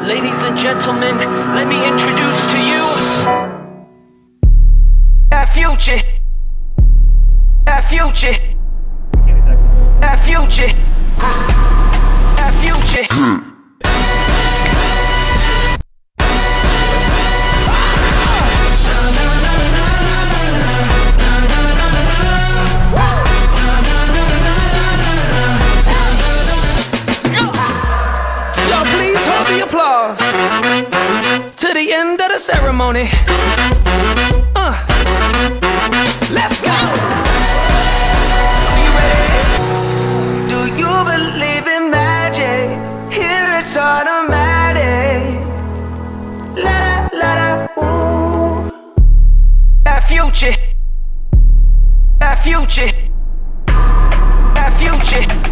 Ladies and gentlemen, let me introduce to you our future. Our future. Our future. Our future. Y'all please hold the applause to the end of the ceremony. Let's go. Are you ready? Do you believe in magic? Here it's automatic. La la la, ooh. Our future. Our future. Our future.